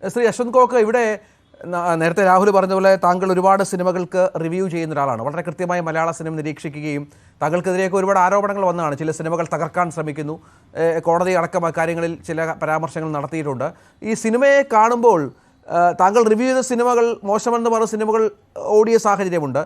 Shri Ashwanth coke, ഇവിടെ നേരത്തെ രാഹുൽ പറഞ്ഞ പോലെ താങ്കൾ ഒരുപാട് സിനിമകൾക്ക് റിവ്യൂ ചെയ്യുന്ന ഒരാളാണ്. വളരെ കൃത്യമായി മലയാള സിനിമ നിരീക്ഷിക്കുകയും താങ്കൾക്കെതിരെയൊക്കെ ഒരുപാട് ആരോപണങ്ങൾ വന്നതാണ്. ചില സിനിമകൾ തകർക്കാൻ ശ്രമിക്കുന്നു, കോടതി അടക്കം അക്കാര്യങ്ങളിൽ ചില പരാമർശങ്ങൾ നടത്തിയിട്ടുണ്ട്. ഈ സിനിമയെ കാണുമ്പോൾ താങ്കൾ റിവ്യൂ ചെയ്ത സിനിമകൾ മോശമെന്ന് പറഞ്ഞ സിനിമകൾ ഓടിയ സാഹചര്യമുണ്ട്.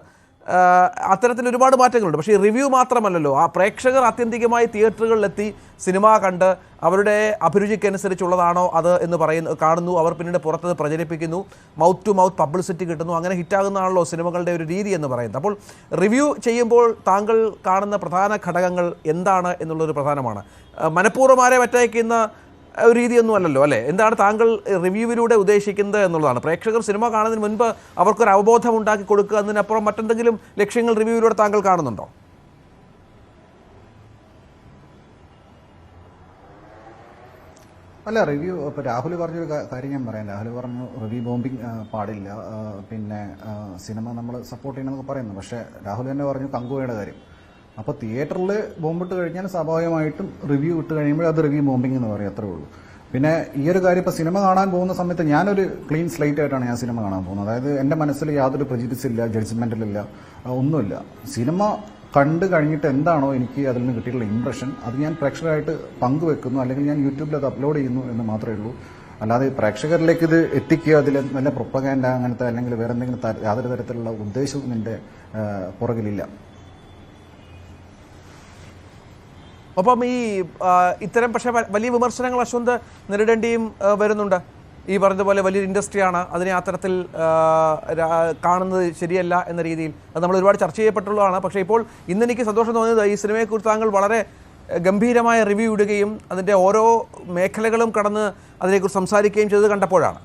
അത്തരത്തിൽ ഒരുപാട് മാറ്റങ്ങളുണ്ട്. പക്ഷേ റിവ്യൂ മാത്രമല്ലല്ലോ, ആ പ്രേക്ഷകർ ആത്യന്തികമായി തിയേറ്ററുകളിലെത്തി സിനിമ കണ്ട് അവരുടെ അഭിരുചിക്കനുസരിച്ചുള്ളതാണോ അത് എന്ന് കാണുന്നു. അവർ പിന്നീട് പുറത്തത് പ്രചരിപ്പിക്കുന്നു, മൗത്ത് ടു മൗത്ത് പബ്ലിസിറ്റി കിട്ടുന്നു. അങ്ങനെ ഹിറ്റാകുന്നതാണല്ലോ സിനിമകളുടെ ഒരു രീതി എന്ന് പറയുന്നത്. അപ്പോൾ റിവ്യൂ ചെയ്യുമ്പോൾ താങ്കൾ കാണുന്ന പ്രധാന ഘടകങ്ങൾ എന്താണ് എന്നുള്ളൊരു പ്രധാനമാണ്. മനഃപൂർവ്വം ആരെ മറ്റയക്കുന്ന ഒരു രീതിയൊന്നും അല്ലല്ലോ അല്ലേ? എന്താണ് താങ്കൾ റിവ്യൂവിലൂടെ ഉദ്ദേശിക്കുന്നത് എന്നുള്ളതാണ്. പ്രേക്ഷകർ സിനിമ കാണുന്നതിന് മുൻപ് അവർക്കൊരു അവബോധം ഉണ്ടാക്കി കൊടുക്കുക എന്നതിനപ്പുറം മറ്റെന്തെങ്കിലും ലക്ഷ്യങ്ങൾ റിവ്യൂവിലൂടെ താങ്കൾ കാണുന്നുണ്ടോ? അല്ല, റിവ്യൂ ഇപ്പോൾ രാഹുൽ പറഞ്ഞൊരു കാര്യം ഞാൻ പറയാം. രാഹുൽ പറഞ്ഞു റിവ്യൂ ബോംബിങ് പാടില്ല, പിന്നെ സിനിമ നമ്മൾ സപ്പോർട്ട് ചെയ്യണമെന്നൊക്കെ പറയുന്നു. പക്ഷേ രാഹുൽ തന്നെ പറഞ്ഞു കങ്കുവയുടെ കാര്യം. അപ്പോൾ തിയേറ്ററിൽ ബോംബിട്ട് കഴിഞ്ഞാൽ സ്വാഭാവികമായിട്ടും റിവ്യൂ ഇട്ട് കഴിയുമ്പോൾ അത് റിവ്യൂ ബോംബിംഗ് എന്ന് പറയും, അത്രേ ഉള്ളൂ. പിന്നെ ഈ ഒരു കാര്യം ഇപ്പോൾ സിനിമ കാണാൻ പോകുന്ന സമയത്ത് ഞാനൊരു ക്ലീൻ സ്ലേറ്റ് ആയിട്ടാണ് ഞാൻ സിനിമ കാണാൻ പോകുന്നത്. അതായത് എൻ്റെ മനസ്സിൽ യാതൊരു പ്രെജുഡിസ് ഇല്ല, ജഡ്ജ്മെൻറ്റിലില്ല, ഒന്നുമില്ല. സിനിമ കണ്ടു കഴിഞ്ഞിട്ട് എന്താണോ എനിക്ക് അതിൽ നിന്ന് കിട്ടിയിട്ടുള്ള ഇംപ്രഷൻ അത് ഞാൻ പ്രേക്ഷകരായിട്ട് പങ്കുവെക്കുന്നു, അല്ലെങ്കിൽ ഞാൻ യൂട്യൂബിൽ അത് അപ്ലോഡ് ചെയ്യുന്നു എന്ന് മാത്രമേ ഉള്ളൂ. അല്ലാതെ പ്രേക്ഷകരിലേക്ക് ഇത് എത്തിക്കുക, അതിൽ നല്ല പ്രൊപ്പഗാൻഡ അങ്ങനത്തെ അല്ലെങ്കിൽ വേറെ എന്തെങ്കിലും യാതൊരു തരത്തിലുള്ള ഉദ്ദേശവും എൻ്റെ പുറകിലില്ല. ഒപ്പം ഈ ഇത്തരം പക്ഷേ വലിയ വിമർശനങ്ങൾ അശ്വന്ത് നേരിടേണ്ടിയും വരുന്നുണ്ട്. ഈ പറഞ്ഞതുപോലെ വലിയൊരു ഇൻഡസ്ട്രിയാണ്, അതിനെ അത്തരത്തിൽ കാണുന്നത് ശരിയല്ല എന്ന രീതിയിൽ അത് നമ്മൾ ഒരുപാട് ചർച്ച ചെയ്യപ്പെട്ടുള്ളതാണ്. പക്ഷേ ഇപ്പോൾ ഇന്നെനിക്ക് സന്തോഷം തോന്നിയത് ഈ സിനിമയെക്കുറിച്ച് താങ്കൾ വളരെ ഗംഭീരമായ റിവ്യൂ ഇടുകയും അതിൻ്റെ ഓരോ മേഖലകളും കടന്ന് അതിനെക്കുറിച്ച് സംസാരിക്കുകയും ചെയ്തത് കണ്ടപ്പോഴാണ്.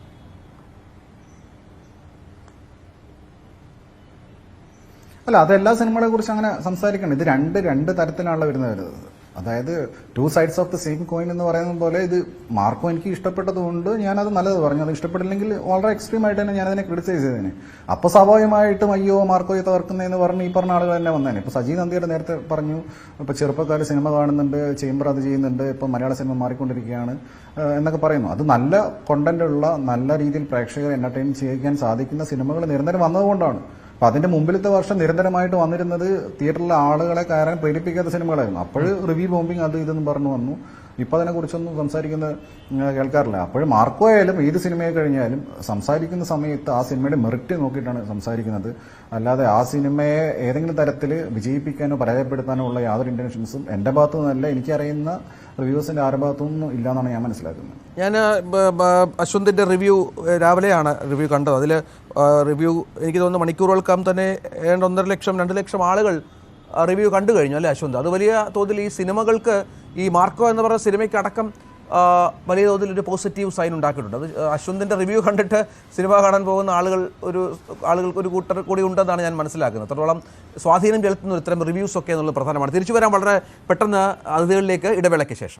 അല്ല, അത് എല്ലാ സിനിമകളെ കുറിച്ച് അങ്ങനെ സംസാരിക്കണം. ഇത് രണ്ട് തരത്തിലാണല്ലോ വരുന്നത്. അതായത് two sides of the same coin എന്ന് പറയുന്ന പോലെ ഇത് മാർക്കോ എനിക്ക് ഇഷ്ടപ്പെട്ടതുകൊണ്ട് ഞാനത് നല്ലത് പറഞ്ഞു, അത് ഇഷ്ടപ്പെട്ടില്ലെങ്കിൽ വളരെ എക്സ്ട്രീം ആയിട്ട് തന്നെ ഞാനതിനെ ക്രിറ്റിസൈസ് ചെയ്തേനെ. അപ്പോൾ സ്വാഭാവികമായിട്ടും അയ്യോ മാർക്കോയെ തകർക്കുന്നതെന്ന് പറഞ്ഞ് ഈ പറഞ്ഞ ആളുകൾ തന്നെ വന്നേനെ. ഇപ്പോൾ സജി നന്ദിയുടെ നേരത്തെ പറഞ്ഞു, ഇപ്പോൾ ചെറുപ്പക്കാർ സിനിമ കാണുന്നുണ്ട്, ചേംബർ അത് ചെയ്യുന്നുണ്ട്, ഇപ്പോൾ മലയാള സിനിമ മാറിക്കൊണ്ടിരിക്കുകയാണ് എന്നൊക്കെ പറയുന്നു. അത് നല്ല കണ്ടന്റ് ഉള്ള, നല്ല രീതിയിൽ പ്രേക്ഷകരെ എന്റർടൈൻ ചെയ്യിക്കാൻ സാധിക്കുന്ന സിനിമകൾ നിരന്തരം വന്നതുകൊണ്ടാണ്. അപ്പൊ അതിന്റെ മുമ്പിലത്തെ വർഷം നിരന്തരമായിട്ട് വന്നിരുന്നത് തിയേറ്ററിലെ ആളുകളെ കയറാൻ പ്രേരിപ്പിക്കാത്ത സിനിമകളായിരുന്നു. അപ്പോൾ റിവ്യൂ ബോംബിങ് അത് ഇതെന്ന് പറഞ്ഞു വന്നു. ഇപ്പൊ അതിനെ കുറിച്ചൊന്നും സംസാരിക്കുന്നത് കേൾക്കാറില്ല. അപ്പോൾ മാർക്കോ ആയാലും ഏത് സിനിമയെ കഴിഞ്ഞാലും സംസാരിക്കുന്ന സമയത്ത് ആ സിനിമയുടെ മെറിറ്റ് നോക്കിയിട്ടാണ് സംസാരിക്കുന്നത്. അല്ലാതെ ആ സിനിമയെ ഏതെങ്കിലും തരത്തിൽ വിജയിപ്പിക്കാനോ പരാജയപ്പെടുത്താനോ ഉള്ള യാതൊരു ഇന്റൻഷൻസും എന്റെ ഭാഗത്തു നിന്നല്ല, എനിക്കറിയുന്ന റിവ്യൂസിന്റെ ആരുടെ ഭാഗത്തുനിന്നും ഇല്ലാന്നാണ് ഞാൻ മനസ്സിലാക്കുന്നത്. ഞാൻ അശ്വന്തിൻ്റെ റിവ്യൂ രാവിലെയാണ് റിവ്യൂ കണ്ടത്. അതിൽ റിവ്യൂ എനിക്ക് തോന്നുന്നു മണിക്കൂറുകൾക്കകം തന്നെ 1.5 ലക്ഷം 2 ലക്ഷം ആളുകൾ റിവ്യൂ കണ്ടു കഴിഞ്ഞു അല്ലേ അശ്വന്ത്? അത് വലിയ തോതിൽ ഈ സിനിമകൾക്ക്, ഈ മാർക്കോ എന്ന് പറയുന്ന സിനിമയ്ക്ക് അടക്കം വലിയ തോതിൽ ഒരു പോസിറ്റീവ് സൈൻ ഉണ്ടാക്കിയിട്ടുണ്ട്. അത് അശ്വന്തിൻ്റെ റിവ്യൂ കണ്ടിട്ട് സിനിമ കാണാൻ പോകുന്ന ആളുകൾക്ക് ഒരു കൂട്ടർ കൂടി ഉണ്ടെന്നാണ് ഞാൻ മനസ്സിലാക്കുന്നത്. അത്രത്തോളം സ്വാധീനം ചെലുത്തുന്ന ഇത്തരം റിവ്യൂസൊക്കെ എന്നുള്ളത് പ്രധാനമാണ്. തിരിച്ചു വരാൻ വളരെ പെട്ടെന്ന് അതിഥികളിലേക്ക് ഇടവേളയ്ക്ക് ശേഷം.